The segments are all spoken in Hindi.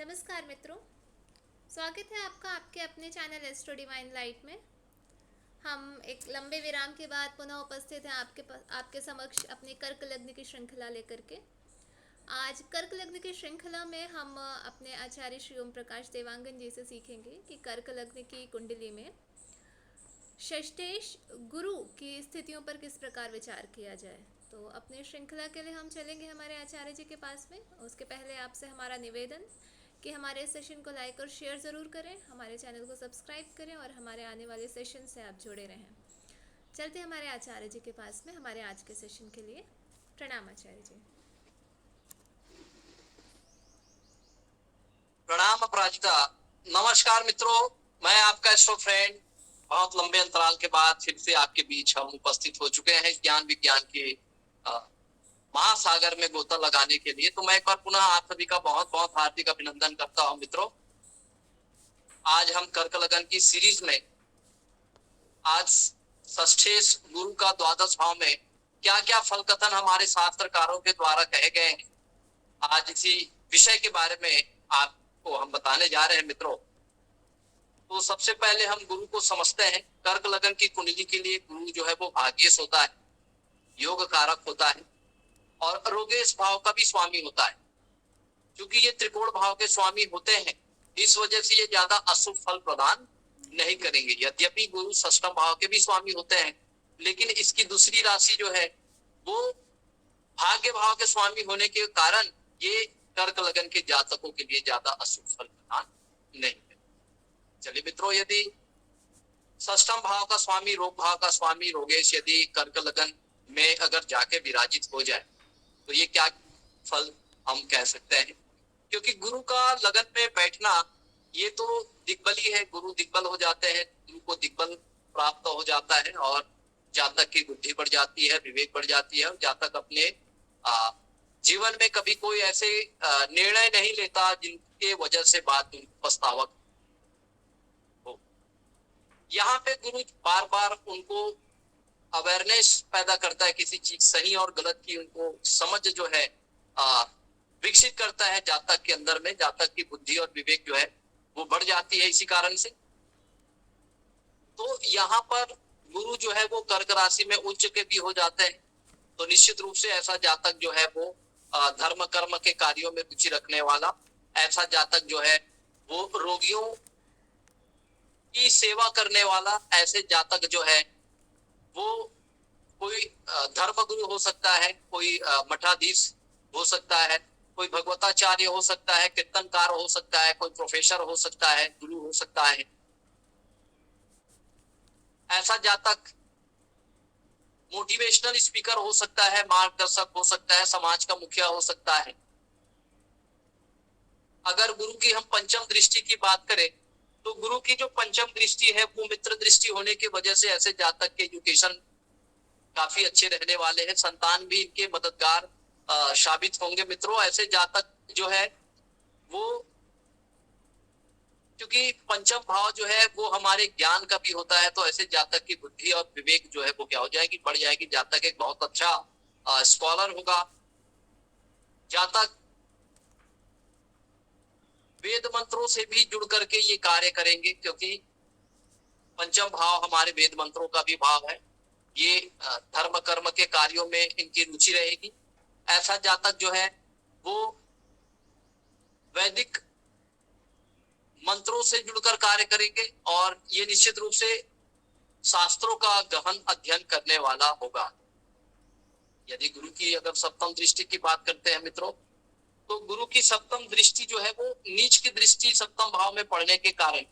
नमस्कार मित्रों, स्वागत है आपका आपके अपने चैनल एस्ट्रो डिवाइन लाइट में। हम एक लंबे विराम के बाद पुनः उपस्थित हैं आपके समक्ष अपने कर्क लग्न की श्रृंखला लेकर के। आज कर्क लग्न की श्रृंखला में हम अपने आचार्य श्री ओम प्रकाश देवांगन जी से सीखेंगे कि कर्क लग्न की कुंडली में षष्ठेश गुरु की स्थितियों पर किस प्रकार विचार किया जाए। तो अपने श्रृंखला के लिए हम चलेंगे हमारे आचार्य जी के पास में। उसके पहले आपसे हमारा निवेदन कि हमारे सेशन को लाइक और शेयर ज़रूर करें, हमारे चैनल को सब्सक्राइब करें और हमारे आने वाले सेशन से आप जुड़े रहें। चलते हमारे आचार्य जी के पास में हमारे आज के सेशन के लिए। प्रणाम आचार्य जी। प्रणाम अपराजिता। नमस्कार मित्रों, मैं आपका एस्ट्रो फ्रेंड बहुत लंबे अंतराल के बाद फिर से आपके बीच हम उपस्थित हो चुके हैं ज्ञान विज्ञान के महासागर में गोता लगाने के लिए। तो मैं एक बार पुनः आप सभी का बहुत बहुत हार्दिक अभिनंदन करता हूं मित्रों। आज हम कर्क लगन की सीरीज में आज षष्ठेश गुरु का द्वादश भाव में क्या क्या फल कथन हमारे शास्त्रकारों के द्वारा कहे गए हैं, आज इसी विषय के बारे में आपको हम बताने जा रहे हैं मित्रों। तो सबसे पहले हम गुरु को समझते हैं। कर्क लगन की कुंडली के लिए गुरु जो है वो भाग्येश होता है, योग कारक होता है और रोगेश भाव का भी स्वामी होता है। क्योंकि ये त्रिकोण भाव के स्वामी होते हैं, इस वजह से ये ज्यादा अशुभ फल प्रदान नहीं करेंगे। यद्यपि गुरु षष्ठम भाव के भी स्वामी होते हैं, लेकिन इसकी दूसरी राशि जो है वो भाग्य भाव के स्वामी होने के कारण ये कर्क लगन के जातकों के लिए ज्यादा अशुभ फल प्रदान नहीं करेंगे। चलिए मित्रों, यदि षष्ठम भाव का स्वामी, रोग भाव का स्वामी रोगेश यदि कर्क लगन में अगर जाके विराजित हो जाए तो ये क्या फल हम कह सकते हैं। क्योंकि गुरु का लगन में बैठना ये तो दिग्बली है। गुरु दिग्बल हो जाते हैं, गुरु को दिग्बल प्राप्त हो जाता है और जातक की बुद्धि बढ़ जाती है, विवेक बढ़ जाती है और जातक अपने जीवन में कभी कोई ऐसे निर्णय नहीं लेता जिनके वजह से बाद में पछतावा हो। यहाँ पे गुरु बार बार उनको अवेयरनेस पैदा करता है किसी चीज सही और गलत की, उनको समझ जो है विकसित करता है जातक के अंदर में। जातक की बुद्धि और विवेक जो है वो बढ़ जाती है इसी कारण से। तो यहाँ पर गुरु जो है वो कर्क राशि में उच्च के भी हो जाते हैं, तो निश्चित रूप से ऐसा जातक जो है वो धर्म कर्म के कार्यों में रुचि रखने वाला ऐसा जातक जो है वो रोगियों की सेवा करने वाला ऐसे जातक जो है वो कोई धर्म गुरु हो सकता है, कोई मठाधीश हो सकता है, कोई भगवताचार्य हो सकता है, कीर्तनकार हो सकता है, कोई प्रोफेसर हो सकता है, गुरु हो सकता है। ऐसा जातक मोटिवेशनल स्पीकर हो सकता है, मार्गदर्शक हो सकता है, समाज का मुखिया हो सकता है। अगर गुरु की हम पंचम दृष्टि की बात करें तो गुरु की जो पंचम दृष्टि है वो मित्र दृष्टि होने की वजह से ऐसे जातक के एजुकेशन काफी अच्छे रहने वाले हैं, संतान भी इनके मददगार साबित होंगे मित्रों। ऐसे जातक जो है वो, क्योंकि पंचम भाव जो है वो हमारे ज्ञान का भी होता है, तो ऐसे जातक की बुद्धि और विवेक जो है वो क्या हो जाएगी, बढ़ जाएगी। जातक एक बहुत अच्छा स्कॉलर होगा। जातक वेद मंत्रों से भी जुड़ करके ये कार्य करेंगे, क्योंकि पंचम भाव हमारे वेद मंत्रों का भी भाव है। ये धर्म कर्म के कार्यों में इनकी रुचि रहेगी। ऐसा जातक जो है वो वैदिक मंत्रों से जुड़कर कार्य करेंगे और ये निश्चित रूप से शास्त्रों का गहन अध्ययन करने वाला होगा। यदि गुरु की अगर सप्तम दृष्टि की बात करते हैं मित्रों, तो गुरु की सप्तम दृष्टि जो है वो नीच की दृष्टि सप्तम भाव में पड़ने के कारण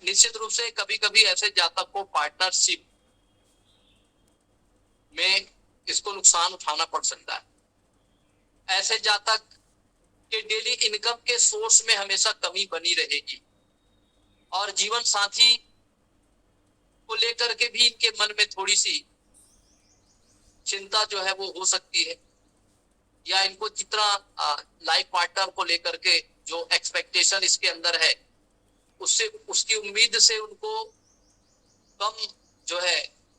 निश्चित रूप से कभी कभी ऐसे जातक को पार्टनरशिप में इसको नुकसान उठाना पड़ सकता है। ऐसे जातक के डेली इनकम के सोर्स में हमेशा कमी बनी रहेगी और जीवन साथी को लेकर के भी इनके मन में थोड़ी सी चिंता जो है वो हो सकती है, या इनको जितना लाइफ पार्टनर को लेकर के जो एक्सपेक्टेशन इसके अंदर है उससे उसकी उम्मीद से उनको कम जो है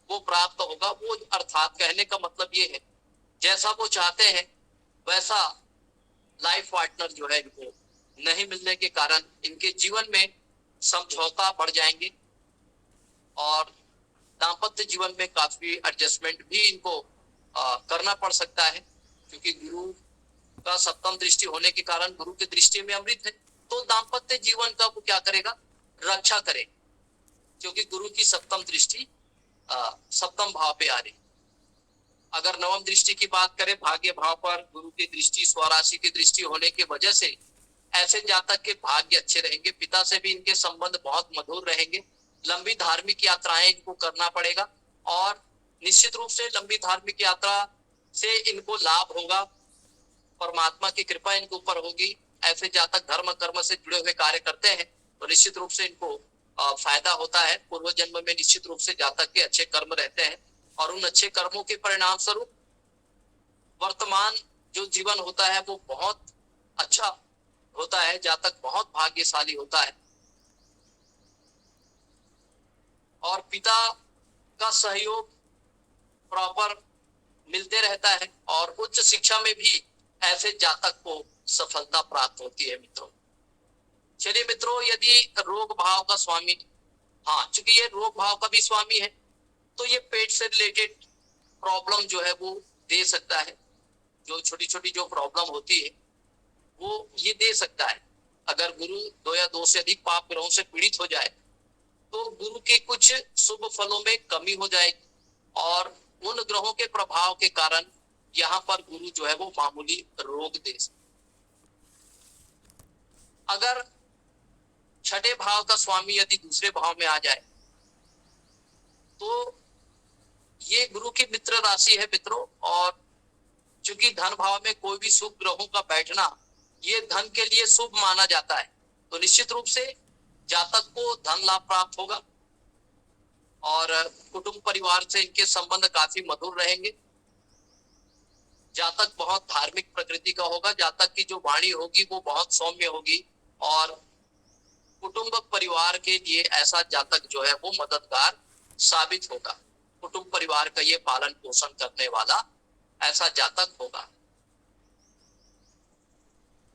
वो प्राप्त होगा। वो अर्थात कहने का मतलब ये है जैसा वो चाहते हैं वैसा लाइफ पार्टनर जो है इनको नहीं मिलने के कारण इनके जीवन में समझौता बढ़ जाएंगे और दाम्पत्य जीवन में काफी एडजस्टमेंट भी इनको करना पड़ सकता है, क्योंकि गुरु का सप्तम दृष्टि होने के कारण गुरु की दृष्टि में अमृत है, तो दाम्पत्य जीवन का वो क्या करेगा, रक्षा करे, क्योंकि गुरु की सप्तम दृष्टि सप्तम भाव पे आ रही। अगर नवम दृष्टि की बात करें भाग्य भाव पर गुरु की दृष्टि स्वराशि की दृष्टि होने की वजह से ऐसे जातक के भाग्य अच्छे रहेंगे, पिता से भी इनके संबंध बहुत मधुर रहेंगे, लंबी धार्मिक यात्राएं इनको करना पड़ेगा और निश्चित रूप से लंबी धार्मिक यात्रा से इनको लाभ होगा, परमात्मा की कृपा इनके ऊपर होगी। ऐसे जातक धर्म कर्म से जुड़े हुए कार्य करते हैं तो निश्चित रूप से इनको फायदा होता है। पूर्व जन्म में निश्चित रूप से जातक के अच्छे कर्म रहते हैं और उन अच्छे कर्मों के परिणाम स्वरूप वर्तमान जो जीवन होता है वो बहुत अच्छा होता है, जातक बहुत भाग्यशाली होता है और पिता का सहयोग प्रॉपर मिलते रहता है और उच्च शिक्षा में भी ऐसे जातक को सफलता प्राप्त होती है मित्रों। चलिए मित्रों, यदि रोग भाव का स्वामी, हाँ चूंकि ये रोग भाव का भी स्वामी है तो ये पेट से रिलेटेड प्रॉब्लम जो है वो दे सकता है। जो छोटी छोटी जो प्रॉब्लम होती है वो ये दे सकता है। अगर गुरु 2 या 2 से अधिक पाप ग्रहों से पीड़ित हो जाए तो गुरु के कुछ शुभ फलों में कमी हो जाएगी और उन ग्रहों के प्रभाव के कारण यहाँ पर गुरु जो है वो मामूली रोग दे सकते। अगर छठे भाव का स्वामी यदि दूसरे भाव में आ जाए तो ये गुरु की मित्र राशि है मित्रों, और चूंकि धन भाव में कोई भी शुभ ग्रहों का बैठना ये धन के लिए शुभ माना जाता है, तो निश्चित रूप से जातक को धन लाभ प्राप्त होगा और कुटुंब परिवार से इनके संबंध काफी मधुर रहेंगे। जातक बहुत धार्मिक प्रकृति का होगा, जातक की जो वाणी होगी वो बहुत सौम्य होगी और कुटुंब परिवार के लिए ऐसा जातक जो है वो मददगार साबित होगा। कुटुंब परिवार का ये पालन पोषण करने वाला ऐसा जातक होगा।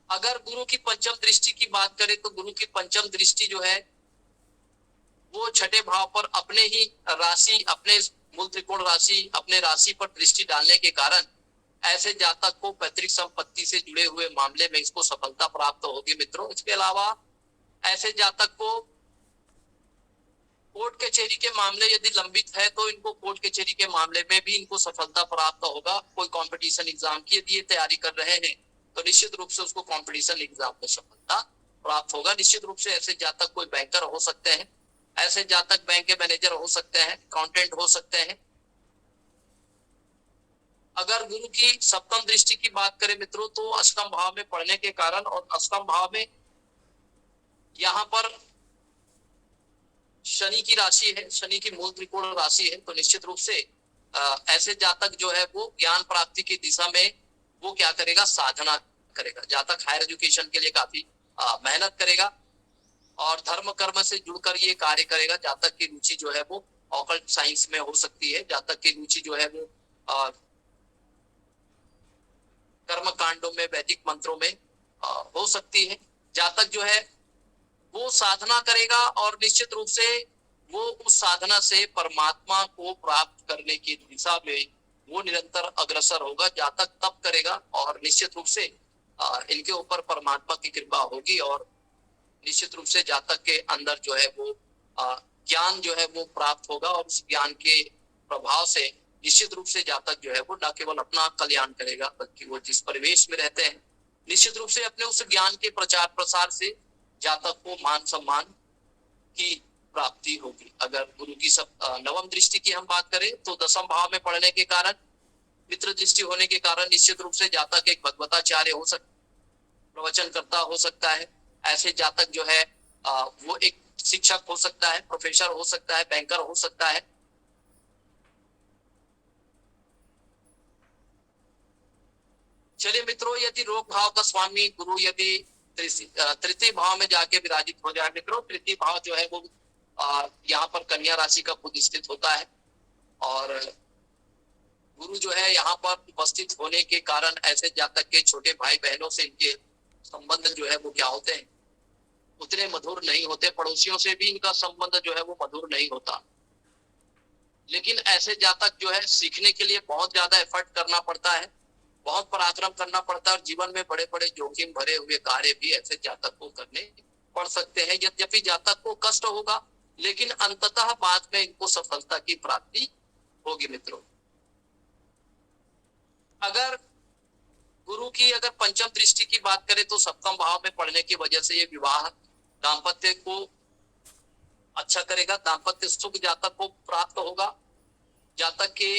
अगर गुरु की पंचम दृष्टि की बात करें तो गुरु की पंचम दृष्टि जो है वो छठे भाव पर अपने ही राशि, अपने मूल त्रिकोण राशि, अपने राशि पर दृष्टि डालने के कारण ऐसे जातक को पैतृक संपत्ति से जुड़े हुए मामले में इसको सफलता प्राप्त होगी मित्रों। इसके अलावा ऐसे जातक को कोर्ट कचहरी के मामले यदि लंबित है तो इनको कोर्ट कचहरी के मामले में भी इनको सफलता प्राप्त होगा। कोई कंपटीशन एग्जाम की यदि ये तैयारी कर रहे हैं तो निश्चित रूप से उसको कंपटीशन एग्जाम में सफलता प्राप्त होगा। निश्चित रूप से ऐसे जातक कोई बैंकर हो सकते हैं, ऐसे जातक बैंक के मैनेजर हो सकते हैं, अकाउंटेंट हो सकते हैं। अगर गुरु की सप्तम दृष्टि की बात करें मित्रों तो अष्टम भाव में पढ़ने के कारण और अष्टम भाव में यहाँ पर शनि की राशि है, शनि की मूल त्रिकोण राशि है, तो निश्चित रूप से ऐसे जातक जो है वो ज्ञान प्राप्ति की दिशा में वो क्या करेगा, साधना करेगा। जातक हायर एजुकेशन के लिए काफी मेहनत करेगा और धर्म कर्म से जुड़कर ये कार्य करेगा। जातक की रुचि जो है वो ऑकल्ट साइंस में हो सकती है, जातक की रुचि जो है वो कर्म कांडों में, वैदिक मंत्रों में हो सकती है। जातक जो है वो साधना करेगा और निश्चित रूप से वो उस साधना से परमात्मा को प्राप्त करने की दिशा में वो निरंतर अग्रसर होगा। जातक तप करेगा और निश्चित रूप से इनके ऊपर परमात्मा की कृपा होगी और निश्चित रूप से जातक के अंदर जो है वो ज्ञान जो है वो प्राप्त होगा और उस ज्ञान के प्रभाव से निश्चित रूप से जातक जो है वो न केवल अपना कल्याण करेगा बल्कि वो जिस परिवेश में रहते हैं निश्चित रूप से अपने उस ज्ञान के प्रचार प्रसार से जातक को मान सम्मान की प्राप्ति होगी। अगर गुरु की नवम दृष्टि की हम बात करें तो दसम भाव में पढ़ने के कारण, मित्र दृष्टि होने के कारण निश्चित रूप से जातक एक भगवताचार्य हो सकता, प्रवचन करता हो सकता है। ऐसे जातक जो है वो एक शिक्षक हो सकता है, प्रोफेसर हो सकता है, बैंकर हो सकता है। चलिए मित्रों, यदि रोग भाव का स्वामी गुरु यदि तृतीय भाव में जाके विराजित हो जाए मित्रों, तृतीय भाव जो है वो यहाँ पर कन्या राशि का खुद स्थित होता है और गुरु जो है यहाँ पर उपस्थित होने के कारण ऐसे जातक के छोटे भाई बहनों से इनके संबंध संबंध जो है वो क्या होते हैं, उतने मधुर नहीं होते। पड़ोसियों से भी इनका संबंध जो है वो मधुर नहीं होता। लेकिन ऐसे जातक जो है सीखने के लिए बहुत ज्यादा एफर्ट करना पड़ता है, बहुत पराक्रम करना पड़ता है, और जीवन में बड़े बड़े जोखिम भरे हुए कार्य भी ऐसे जातक को करने पड़ सकते हैं। यद्यपि जातक को कष्ट होगा, लेकिन अंततः बाद में इनको सफलता की प्राप्ति होगी मित्रों। अगर गुरु की अगर पंचम दृष्टि की बात करें तो सप्तम भाव में पड़ने की वजह से ये विवाह दाम्पत्य को अच्छा करेगा, दाम्पत्य सुख जातक को प्राप्त होगा। जातक के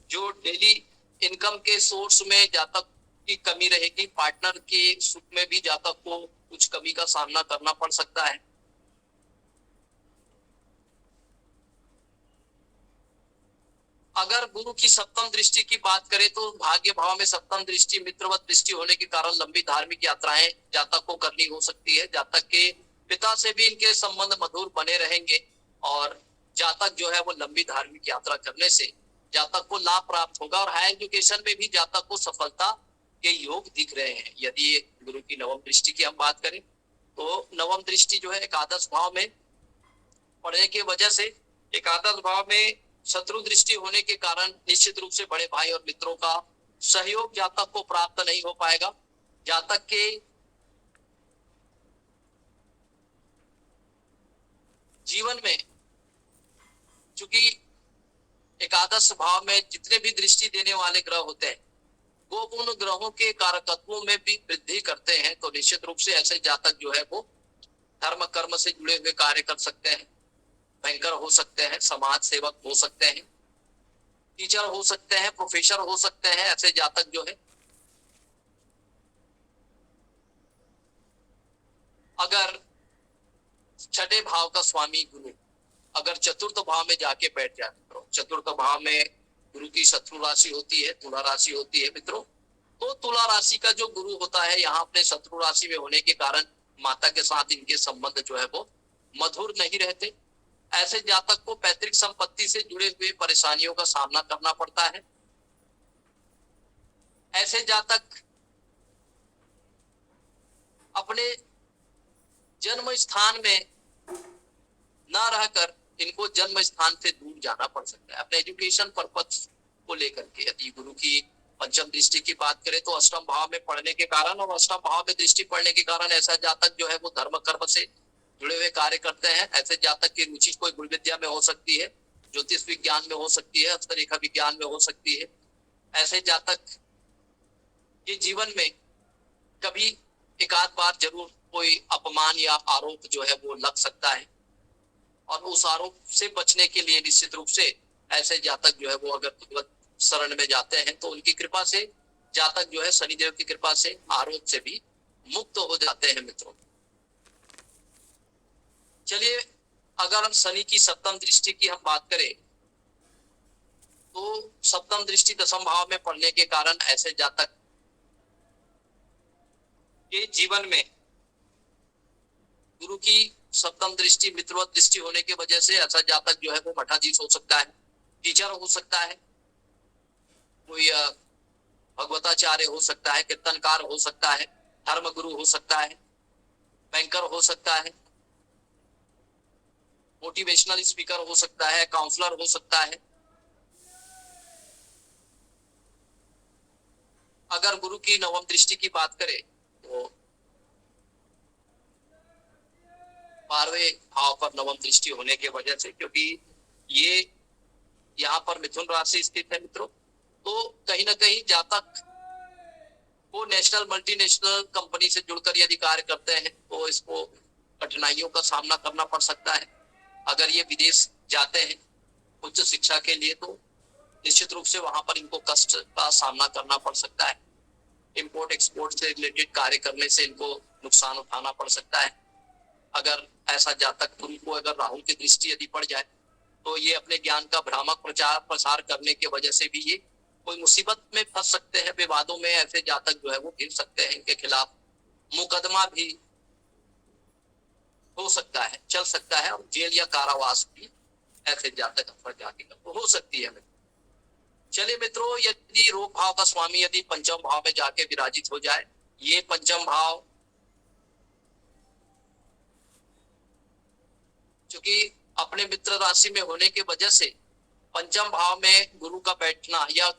जो डेली इनकम के सोर्स में जातक की कमी रहेगी, पार्टनर के सुख में भी जातक को कुछ कमी का सामना करना पड़ सकता है। अगर गुरु की सप्तम दृष्टि की बात करें तो भाग्य भाव में सप्तम दृष्टि मित्रवत दृष्टि होने के कारण लंबी धार्मिक यात्राएं जातक को करनी हो सकती है। जातक के पिता से भी इनके संबंध मधुर बने रहेंगे, और जातक जो है वो लंबी धार्मिक यात्रा करने से जातक को लाभ प्राप्त होगा, और हायर एजुकेशन में भी जातक को सफलता के योग दिख रहे हैं। यदि गुरु की नवम दृष्टि की हम बात करें तो नवम दृष्टि जो है एकादश भाव में पड़ने की वजह से, एकादश भाव में शत्रु दृष्टि होने के कारण निश्चित रूप से बड़े भाई और मित्रों का सहयोग जातक को प्राप्त नहीं हो पाएगा। जातक के जीवन में चूंकि एकादश भाव में जितने भी दृष्टि देने वाले ग्रह होते हैं वो उन ग्रहों के कारकत्वों में भी वृद्धि करते हैं, तो निश्चित रूप से ऐसे जातक जो है वो धर्म कर्म से जुड़े हुए कार्य कर सकते हैं, बैंकर हो सकते हैं, समाज सेवक हो सकते हैं, टीचर हो सकते हैं, प्रोफेसर हो सकते हैं। ऐसे जातक जो है अगर छठे भाव का स्वामी गुरु अगर चतुर्थ भाव में जाके बैठ जाए मित्रों, चतुर्थ भाव में गुरु की शत्रु राशि होती है, तुला राशि होती है मित्रों, तो तुला राशि का जो गुरु होता है यहाँ अपने शत्रु राशि में होने के कारण माता के साथ इनके संबंध जो है वो मधुर नहीं रहते। ऐसे जातक को पैतृक संपत्ति से जुड़े हुए परेशानियों का सामना करना पड़ता है। ऐसे जातक अपने जन्म स्थान में ना रहकर इनको जन्म स्थान से दूर जाना पड़ सकता है अपने एजुकेशन पर्पस को लेकर के। यदि गुरु की पंचम दृष्टि की बात करें तो अष्टम भाव में पड़ने के कारण और अष्टम भाव में दृष्टि पड़ने के कारण ऐसा जातक जो है वो धर्म कर्म से जुड़े हुए कार्य करते हैं। ऐसे जातक की रुचि कोई गुरु विद्या में हो सकती है, ज्योतिष विज्ञान में हो सकती है, हस्तरेखा विज्ञान में हो सकती है। ऐसे जातक के जीवन में कभी एक आध बार जरूर कोई अपमान या आरोप जो है वो लग सकता है, और उस आरोप से बचने के लिए निश्चित रूप से ऐसे जातक जो है वो अगर भगवत शरण में जाते हैं तो उनकी कृपा से जातक जो है शनिदेव की कृपा से आरोप से भी मुक्त हो जाते हैं मित्रों। चलिए अगर हम शनि की सप्तम दृष्टि की हम बात करें तो सप्तम दृष्टि दशम भाव में पड़ने के कारण ऐसे जातक के जीवन में गुरु की सप्तम दृष्टि मित्रवत दृष्टि होने की वजह से ऐसा जातक जो है वो मठाधीश हो सकता है, टीचर हो सकता है, कोई भगवताचार्य हो सकता है, कीर्तनकार हो सकता है, धर्म गुरु हो सकता है, बैंकर हो सकता है, मोटिवेशनल स्पीकर हो सकता है, काउंसलर हो सकता है। अगर गुरु की नवम दृष्टि की बात करें तो 12वें भाव पर नवम दृष्टि होने की वजह से, क्योंकि ये यहाँ पर मिथुन राशि स्थित है मित्रों, तो कहीं ना कहीं जातक को नेशनल मल्टीनेशनल कंपनी से जुड़कर यदि कार्य करते हैं तो इसको कठिनाइयों का सामना करना पड़ सकता है। अगर ये विदेश जाते हैं उच्च शिक्षा के लिए तो निश्चित रूप से वहां पर इनको कष्ट का सामना करना पड़ सकता है। इंपोर्ट एक्सपोर्ट से रिलेटेड कार्य करने से इनको नुकसान उठाना पड़ सकता है। अगर ऐसा जातक गुरु को अगर राहु की दृष्टि यदि पड़ जाए तो ये अपने ज्ञान का भ्रामक प्रचार प्रसार करने की वजह से भी ये कोई मुसीबत में फंस सकते हैं, विवादों में ऐसे जातक जो है वो घिर सकते हैं, इनके खिलाफ मुकदमा भी हो सकता है, चल सकता है, और जेल या कारावास भी ऐसे जातक पर जाति हो सकती है। चलिए मित्रों, यदि रोग भाव का स्वामी यदि पंचम भाव में जाके विराजित हो जाए, ये पंचम भाव क्योंकि अपने मित्र राशि में होने की वजह से पंचम भाव में गुरु का बैठना या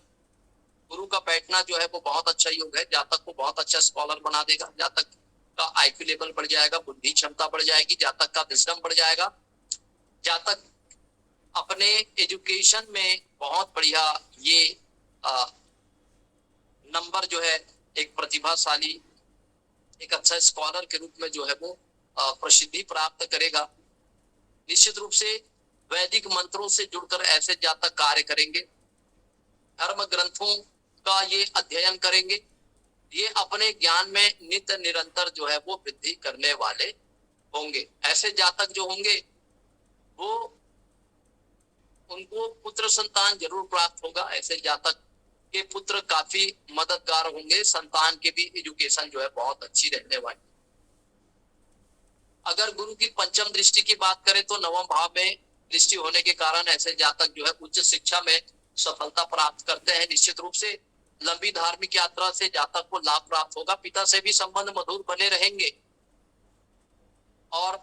गुरु का बैठना जो है वो बहुत अच्छा योग है। जातक को बहुत अच्छा स्कॉलर बना देगा, जातक का आईक्यू लेवल बढ़ जाएगा, बुद्धि क्षमता बढ़ जाएगी, जातक का विजडम बढ़ जाएगा, जातक अपने एजुकेशन में बहुत बढ़िया ये नंबर जो है एक प्रतिभाशाली, एक अच्छा स्कॉलर के रूप में जो है वो प्रसिद्धि प्राप्त करेगा। निश्चित रूप से वैदिक मंत्रों से जुड़कर ऐसे जातक कार्य करेंगे, धर्म ग्रंथों का ये अध्ययन करेंगे, ये अपने ज्ञान में नित्य निरंतर जो है वो वृद्धि करने वाले होंगे। ऐसे जातक जो होंगे वो उनको पुत्र संतान जरूर प्राप्त होगा। ऐसे जातक के पुत्र काफी मददगार होंगे, संतान के भी एजुकेशन जो है बहुत अच्छी रहने वाली। अगर गुरु की पंचम दृष्टि की बात करें तो नवम भाव में दृष्टि होने के कारण ऐसे जातक जो है उच्च शिक्षा में सफलता प्राप्त करते हैं। निश्चित रूप से लंबी धार्मिक यात्रा से जातक को लाभ प्राप्त होगा, पिता से भी संबंध मधुर बने रहेंगे और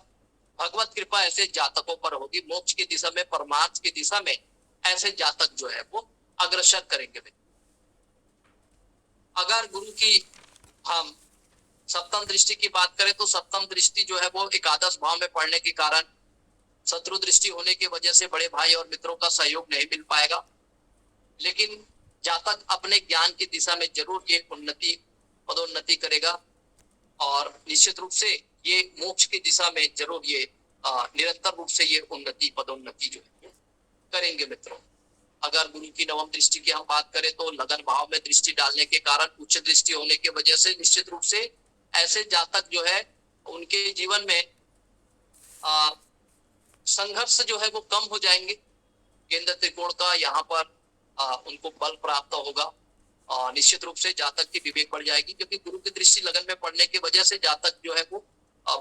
भगवत कृपा ऐसे जातकों पर होगी। मोक्ष की दिशा में, परमार्थ की दिशा में ऐसे जातक जो है वो अग्रसर करेंगे। अगर गुरु की हम सप्तम दृष्टि की बात करें तो सप्तम दृष्टि जो है वो एकादश भाव में पड़ने के कारण शत्रु दृष्टि होने की वजह से बड़े भाई और मित्रों का सहयोग नहीं मिल पाएगा, लेकिन जातक अपने ज्ञान की दिशा में जरूर ये उन्नति पदोन्नति करेगा और निश्चित रूप से ये मोक्ष की दिशा में जरूर ये निरंतर रूप से ये उन्नति पदोन्नति जो है करेंगे मित्रों। अगर गुरु की नवम दृष्टि की हम बात करें तो लगन भाव में दृष्टि डालने के कारण उच्च दृष्टि होने की वजह से निश्चित रूप से ऐसे जातक जो है उनके जीवन में संघर्ष जो है वो कम हो जाएंगे। केंद्र त्रिकोण का यहाँ पर उनको बल प्राप्त होगा और निश्चित रूप से जातक की विवेक बढ़ जाएगी, क्योंकि गुरु की दृष्टि लगन में पड़ने की वजह से जातक जो है वो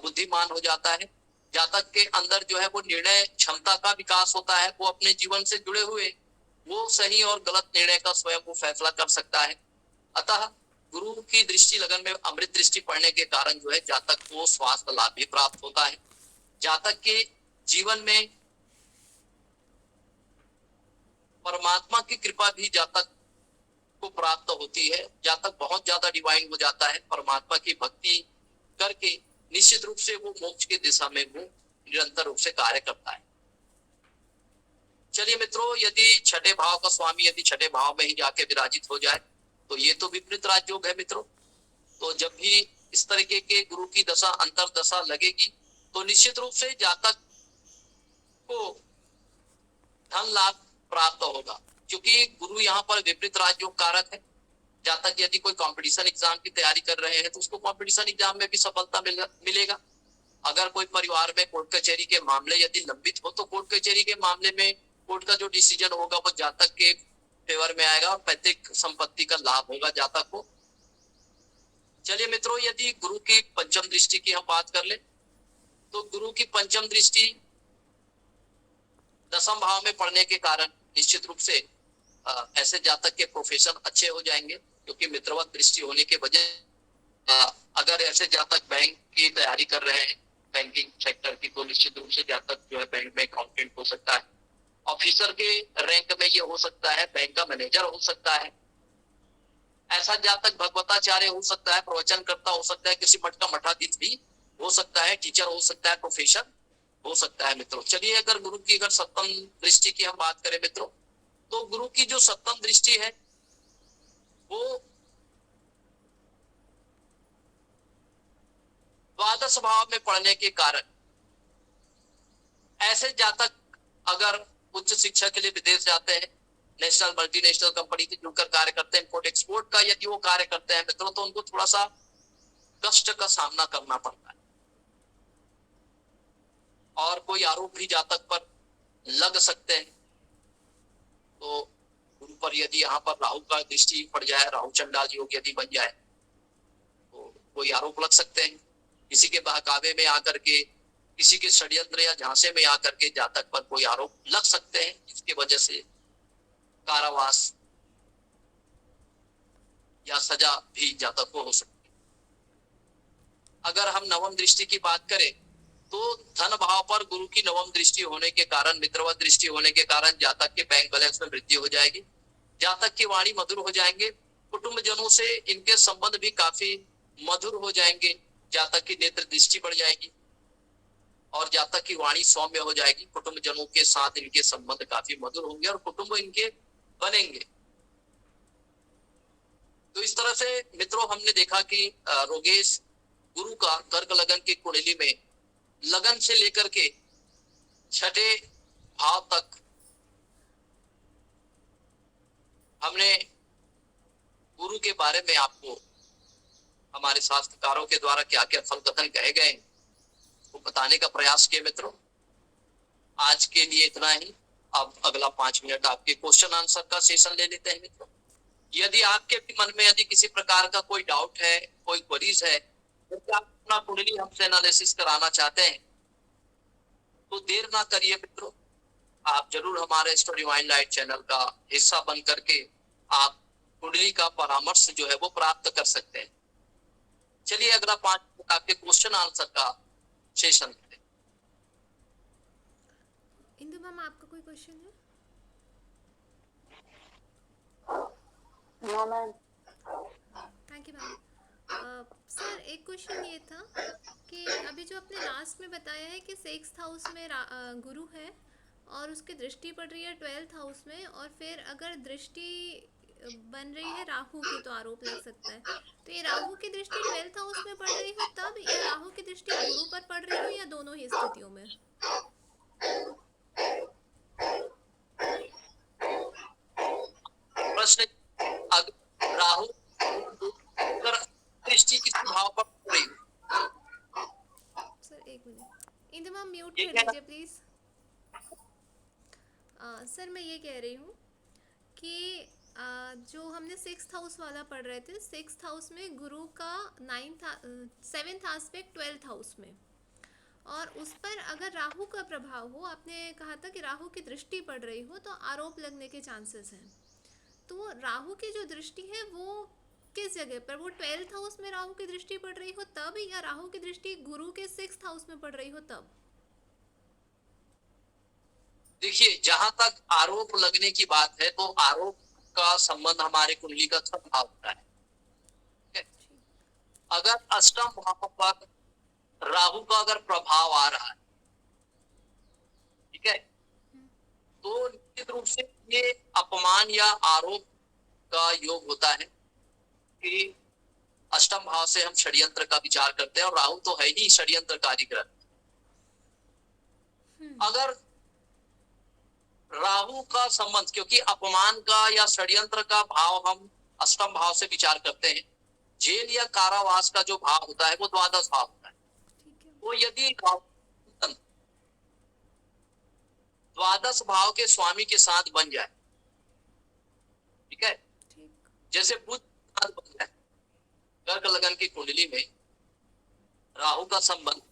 बुद्धिमान हो जाता है। जातक के अंदर जो है वो निर्णय क्षमता का विकास होता है, वो अपने जीवन से जुड़े हुए वो सही और गलत निर्णय का स्वयं वो फैसला कर सकता है। अतः गुरु की दृष्टि लगन में अमृत दृष्टि पड़ने के कारण जो है जातक को स्वास्थ्य लाभ भी प्राप्त होता है। जातक के जीवन में परमात्मा की कृपा भी जातक को प्राप्त होती है। जातक बहुत ज्यादा डिवाइन हो जाता है, परमात्मा की भक्ति करके निश्चित रूप से वो मोक्ष की दिशा में वो निरंतर रूप से कार्य करता है। चलिए मित्रों, यदि छठे भाव का स्वामी यदि छठे भाव में ही जाके विराजित हो जाए तो ये तो विपरीत राजयोग है मित्रों। तो जब भी इस तरीके के गुरु की दशा अंतर दशा लगेगी तो निश्चित रूप से जातक को धन लाभ प्राप्त होगा, क्योंकि गुरु यहाँ पर विपरीत राजयोग कारक है। जातक यदि कोई कंपटीशन एग्जाम की तैयारी कर रहे हैं तो उसको कंपटीशन एग्जाम में भी सफलता मिलेगा। अगर कोई परिवार में कोर्ट कचहरी के मामले यदि लंबित हो तो कोर्ट कचहरी के मामले में कोर्ट का जो डिसीजन होगा वो जातक के फेवर में आएगा और पैतृक संपत्ति का लाभ होगा जातक को। चलिए मित्रों, यदि गुरु की पंचम दृष्टि की हम बात कर ले तो गुरु की पंचम दृष्टि दसम भाव में पड़ने के कारण निश्चित रूप से ऐसे जातक के प्रोफेशन अच्छे हो जाएंगे, क्योंकि मित्रवत दृष्टि होने के वजह अगर ऐसे जातक बैंक की तैयारी कर रहे हैं, बैंकिंग सेक्टर की, तो निश्चित रूप से जातक जो है बैंक में अकाउंटेंट हो सकता है, ऑफिसर के रैंक में ये हो सकता है, बैंक का मैनेजर हो सकता है। ऐसा जातक भगवताचार्य हो सकता है, प्रवचन करता हो सकता है, किसी मठ का मठाधीश भी हो सकता है, टीचर हो सकता है, प्रोफेसर हो सकता है मित्रों। चलिए, अगर गुरु की अगर सप्तम दृष्टि की हम बात करें मित्रों तो गुरु की जो सप्तम दृष्टि है वो द्वादश भाव में पड़ने के कारण ऐसे जातक अगर उच्च शिक्षा के लिए विदेश जाते हैं, नेशनल मल्टीनेशनल कंपनी से जुड़कर कार्य करते हैं, इम्पोर्ट एक्सपोर्ट का यदि वो कार्य करते हैं मित्रों तो उनको थोड़ा सा कष्ट का सामना करना पड़ता है और कोई आरोप भी जातक पर लग सकते हैं। तो गुरु पर यदि यहाँ पर राहु का दृष्टि पड़ जाए, राहु चंडाल योग यदि बन जाए तो कोई आरोप लग सकते हैं। किसी के बहकावे में आकर के, किसी के षड्यंत्र या झांसे में आकर के जातक पर कोई आरोप लग सकते हैं, जिसकी वजह से कारावास या सजा भी जातक को हो सकती है। अगर हम नवम दृष्टि की बात करें तो धन भाव पर गुरु की नवम दृष्टि होने के कारण, मित्रवत दृष्टि होने के कारण जातक के बैंक बैलेंस में वृद्धि हो जाएगी, जातक की वाणी मधुर हो जाएंगे, कुटुंब जनों से इनके संबंध भी काफी मधुर हो जाएंगे, जातक की नेत्र दृष्टि बढ़ जाएगी और जातक की वाणी सौम्य हो जाएगी, कुटुंब जनों के साथ इनके संबंध काफी मधुर होंगे और कुटुंब इनके बनेंगे। तो इस तरह से मित्रों हमने देखा कि रोगेश गुरु का कर्क लगन की कुंडली में लगन से लेकर के छठे भाव तक हमने गुरु के बारे में आपको हमारे शास्त्रकारों के द्वारा क्या क्या फल कथन कहे गए वो बताने का प्रयास किए मित्रों। आज के लिए इतना ही। अब अगला 5 मिनट आपके क्वेश्चन आंसर का सेशन ले लेते हैं मित्रों। यदि आपके भी मन में यदि किसी प्रकार का कोई डाउट है, कोई क्वेरीज है, यदि आप अपना कुंडली हमसे एनालिसिस कराना चाहते हैं तो देर ना करिए मित्रों, आप जरूर हमारे स्टडी डिवाइन लाइट चैनल का हिस्सा बन करके आप कुंडली का परामर्श जो है वो प्राप्त कर सकते हैं। चलिए अगला 5 मिनट आपके क्वेश्चन आंसर का सेशन लेते हैं। इंदु मैम आपका कोई क्वेश्चन है? Thank you ma'am. सर एक क्वेश्चन ये था कि अभी जो आपने लास्ट में बताया है कि 6th हाउस में गुरु है और उसकी दृष्टि पड़ रही है 12th हाउस में, और फिर अगर दृष्टि बन रही है राहु की तो आरोप लग सकता है। तो ये राहु की दृष्टि 12th हाउस में पड़ रही हो तब, या राहु की दृष्टि गुरु पर पड़ रही हो, या दोनों ही स्थितियों में? प्रश्न, अगर राहु अगर दृष्टि किसी भाव पर पड़ रही हो। सर एक मिनट, इंदु मैम म्यूट ये कर क्या दीजिए प्लीज। सर मैं ये कह रही हूँ कि जो हमने 6th हाउस वाला पढ़ रहे थे, 6th हाउस में गुरु का 7th एस्पेक्ट 12th हाउस में, और उस पर अगर राहु का प्रभाव हो, आपने कहा था कि राहु की दृष्टि पड़ रही हो तो आरोप लगने के चांसेस हैं। तो राहु की जो दृष्टि है वो किस जगह पर, वो 12th हाउस में राहु की दृष्टि पड़ रही हो तब, या राहु की दृष्टि गुरु के 6th हाउस में पड़ रही हो तब? देखिए जहां तक आरोप लगने की बात है तो आरोप का संबंध हमारे कुंडली का सब भाव होता है। अगर अष्टम भाव पर राहु का अगर प्रभाव आ रहा है, ठीक है, तो निश्चित रूप से ये अपमान या आरोप का योग होता है कि अष्टम भाव से हम षड्यंत्र का विचार करते हैं और राहु तो है ही षड्यंत्रकारी ग्रह। अगर राहु का संबंध, क्योंकि अपमान का या षड्यंत्र का भाव हम अष्टम भाव से विचार करते हैं, जेल या कारावास का जो भाव होता है वो द्वादश भाव होता है। तो यदि द्वादश भाव के स्वामी के साथ बन जाए, ठीक है, जैसे बुध साथ बन जाए, कर्क लगन की कुंडली में राहु का संबंध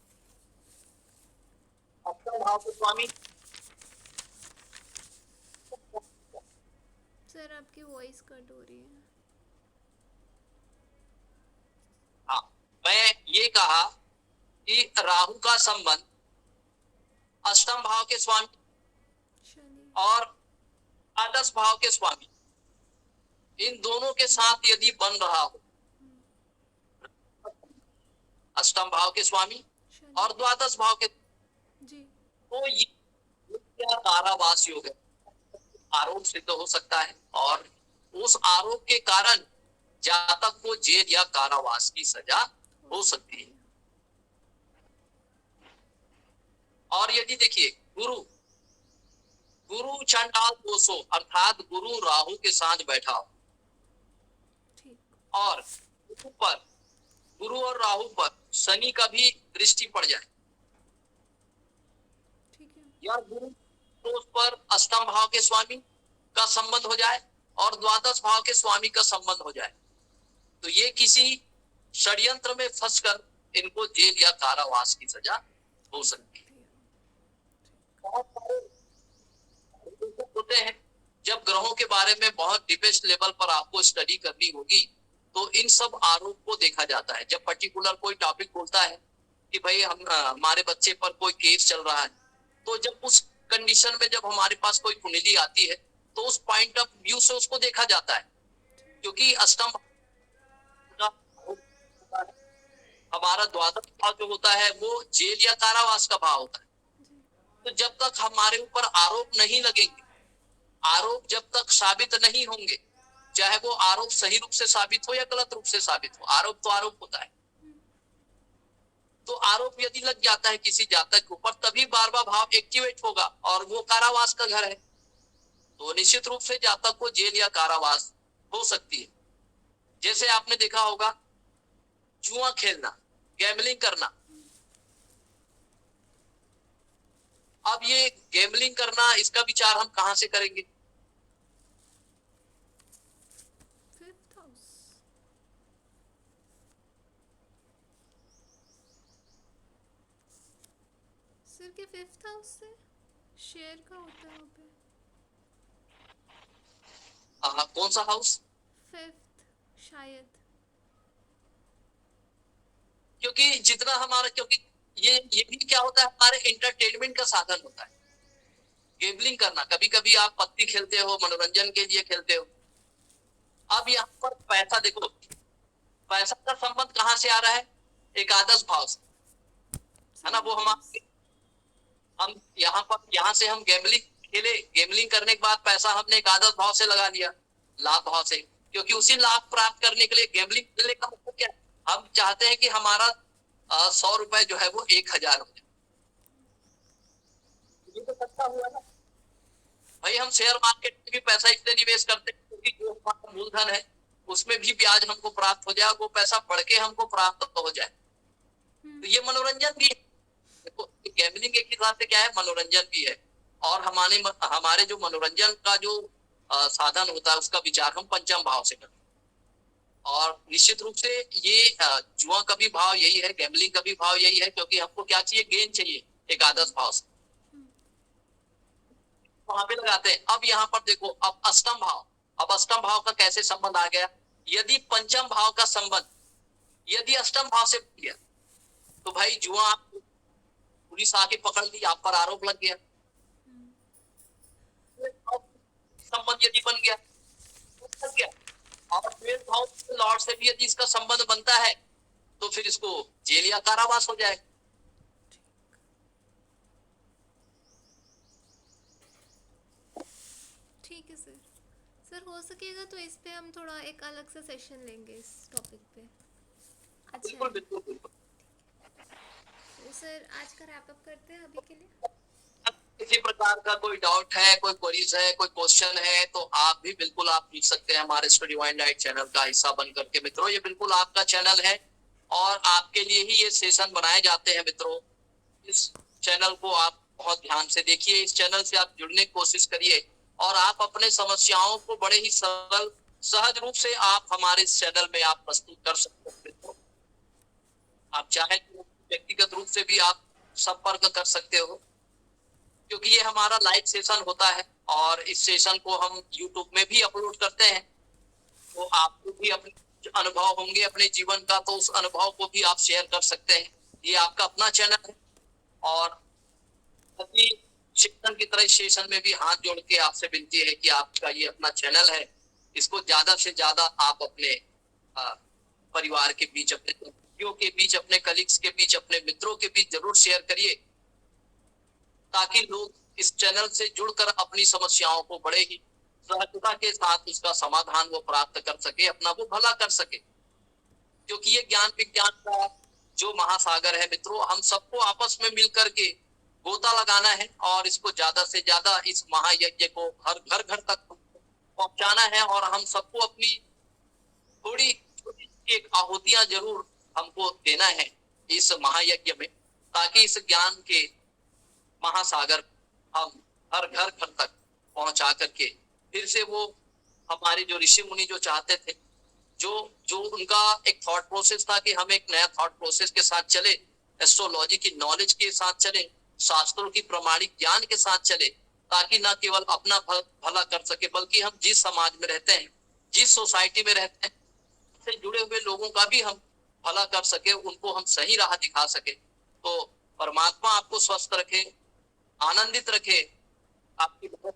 अष्टम भाव के स्वामी। सर आपकी वॉइस कट हो रही है। हाँ, मैं ये कहा कि राहु का संबंध अष्टम भाव के स्वामी और द्वादश भाव के स्वामी, इन दोनों के साथ यदि बन रहा हो, अष्टम भाव के स्वामी और द्वादश भाव के, तो ये कारावास योग है, आरोप सिद्ध हो सकता है और उस आरोप के कारण जातक को जेल या कारावास की सजा हो सकती है। और यदि देखिए गुरु चंडाल दोषो अर्थात गुरु राहु के साथ बैठा हो और गुरु और राहु पर शनि का भी दृष्टि पड़ जाए, या गुरु दोष पर अष्टम भाव के स्वामी का संबंध हो जाए और द्वादश भाव के स्वामी का संबंध हो जाए, तो ये किसी षड्यंत्र में फंसकर इनको जेल या कारावास की सजा हो सकती है। होते हैं जब ग्रहों के बारे में बहुत डीपेस्ट लेवल पर आपको स्टडी करनी होगी तो इन सब आरोप को देखा जाता है। जब पर्टिकुलर कोई टॉपिक बोलता है कि भाई हम हमारे बच्चे पर कोई केस चल रहा है, तो जब उस कंडीशन में जब हमारे पास कोई कुंडली आती है तो उस पॉइंट ऑफ व्यू से उसको देखा जाता है, क्योंकि अष्टम का हमारा द्वादश भाव जो होता है वो जेल या कारावास का भाव होता है। तो जब तक हमारे ऊपर आरोप नहीं लगेंगे, आरोप जब तक साबित नहीं होंगे, चाहे वो आरोप सही रूप से साबित हो या गलत रूप से साबित हो, आरोप तो आरोप होता है। तो आरोप यदि लग जाता है किसी जातक के ऊपर, तभी 12वां भाव एक्टिवेट होगा और वो कारावास का घर है, तो निश्चित रूप से जातक को जेल या कारावास हो सकती है। जैसे आपने देखा होगा जुआ खेलना, गैम्बलिंग करना। अब ये गैम्बलिंग करना, इसका विचार हम कहां से करेंगे? Fifth house. सर के फिफ्थ हाउस से शेयर का होता है वहाँ पे। कौन सा हाउस? फिफ्थ शायद। क्योंकि जितना हमारा, क्योंकि ये भी क्या होता है, हमारे एंटरटेनमेंट का साधन होता है गेम्बलिंग करना। कभी कभी आप पत्ती खेलते हो, मनोरंजन के लिए खेलते हो। अब यहाँ पर पैसा देखो, पैसा का संबंध कहाँ से आ रहा है? एकादश भाव से, है ना। वो हम यहाँ पर, यहाँ से हम गैम्बलिंग खेले, गैम्बलिंग करने के बाद पैसा हमने एकादश भाव से लगा लिया, लाभ भाव से, क्योंकि उसी लाभ प्राप्त करने के लिए गैम्बलिंग खेलने का मतलब क्या है? हम चाहते हैं कि हमारा 100 रुपए जो है वो 1000 हो जाए। ये तो सच्चा हुआ ना भाई। हम शेयर मार्केट में भी पैसा इसलिए निवेश करते हैं क्योंकि जो हमारा मूलधन है उसमें भी ब्याज हमको प्राप्त हो जाए, वो पैसा बढ़ के हमको प्राप्त हो जाए। तो ये मनोरंजन भी है। देखो गैम्बलिंग एक हिसाब से क्या है, मनोरंजन भी है। और हमारे जो मनोरंजन का जो साधन होता है उसका विचार हम पंचम भाव से करते हैं। और निश्चित रूप से ये जुआ का भी भाव यही है, गैम्बलिंग का भी भाव यही है, क्योंकि हमको क्या चाहिए, गेन चाहिए एकादश भाव से, वहां पे लगाते हैं। अब यहाँ पर देखो, अब अष्टम भाव, अब अष्टम भाव का कैसे संबंध आ गया? यदि पंचम भाव का संबंध यदि अष्टम भाव से गया तो भाई जुआ, पुलिस आके पकड़ ली, आप पर आरोप लग गया। संबंध यदि बन गया तो लग गया, और ट्वेल्थ हाउस लॉर्ड से भी यदि इसका संबंध बनता है तो फिर इसको जेल या कारावास हो जाएगा। ठीक है सर। सर हो सकेगा तो इस पे हम थोड़ा एक अलग से सेशन लेंगे इस टॉपिक पे। अच्छा बिल्कुल है। बिल्कुल बिल्कुल। तो सर आज का रैप अप करते हैं अभी के लिए। किसी प्रकार का कोई डाउट है, कोई क्वेरीज है, कोई क्वेश्चन है, तो आप भी बिल्कुल आप पूछ सकते हैं हमारे स्टडी वाइन लाइट चैनल का हिस्सा बन करके। मित्रों ये बिल्कुल आपका चैनल है और आपके लिए ही ये सेशन बनाए जाते हैं। मित्रों इस चैनल को आप बहुत ध्यान से देखिए, इस चैनल से आप जुड़ने की कोशिश करिए और आप अपने समस्याओं को बड़े ही सरल सहज रूप से आप हमारे इस चैनल में आप प्रस्तुत कर सकते हैं। मित्रों आप चाहे तो व्यक्तिगत रूप से भी आप संपर्क कर सकते हो, क्योंकि ये हमारा लाइव सेशन होता है और इस सेशन को हम यूट्यूब में भी अपलोड करते हैं। तो आपको भी अपने अनुभव होंगे अपने जीवन का, तो उस अनुभव को भी आप शेयर कर सकते हैं। ये आपका अपना चैनल है और अभी शिक्षण की तरह सेशन में भी हाथ जोड़ के आपसे विनती है कि आपका ये अपना चैनल है, इसको ज्यादा से ज्यादा आप अपने परिवार के बीच, अपने दोस्तों के बीच, अपने कलीग्स के बीच, अपने मित्रों के बीच जरूर शेयर करिए, ताकि लोग इस चैनल से जुड़कर अपनी समस्याओं को बड़े ही सहजता के साथ उसका समाधान वो प्राप्त कर सके, अपना वो भला कर सके। क्योंकि ये ज्ञान विज्ञान का जो महासागर है मित्रों, हम सबको आपस में मिलकर के गोता लगाना है और इसको ज्यादा से ज्यादा इस महायज्ञ को हर घर घर तक पहुंचाना है। और हम सबको अपनी थोड़ी छोटी एक आहुतियां जरूर हमको देना है इस महायज्ञ में, ताकि इस ज्ञान के महासागर हम हर घर घर तक पहुंचा करके फिर से वो हमारे जो ऋषि मुनि जो चाहते थे, जो जो उनका एक थॉट प्रोसेस था कि हम एक नया थॉट प्रोसेस के साथ चले, एस्ट्रोलॉजी की नॉलेज के साथ चले, शास्त्रों की प्रमाणिक ज्ञान के साथ चले, ताकि न केवल अपना भला कर सके, बल्कि हम जिस समाज में रहते हैं, जिस सोसाइटी में रहते हैं, से जुड़े हुए लोगों का भी हम भला कर सके, उनको हम सही राह दिखा सके। तो परमात्मा आपको स्वस्थ रखे, आनंदित रखे, आपकी बहुत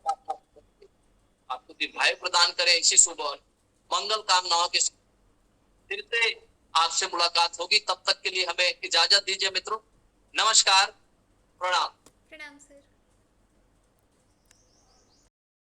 आपको दीर्घायु प्रदान करे। इसी शुभ और मंगल कामनाओं के फिर से आपसे मुलाकात होगी। तब तक के लिए हमें इजाजत दीजिए मित्रों। नमस्कार, प्रणाम। प्रणाम सर।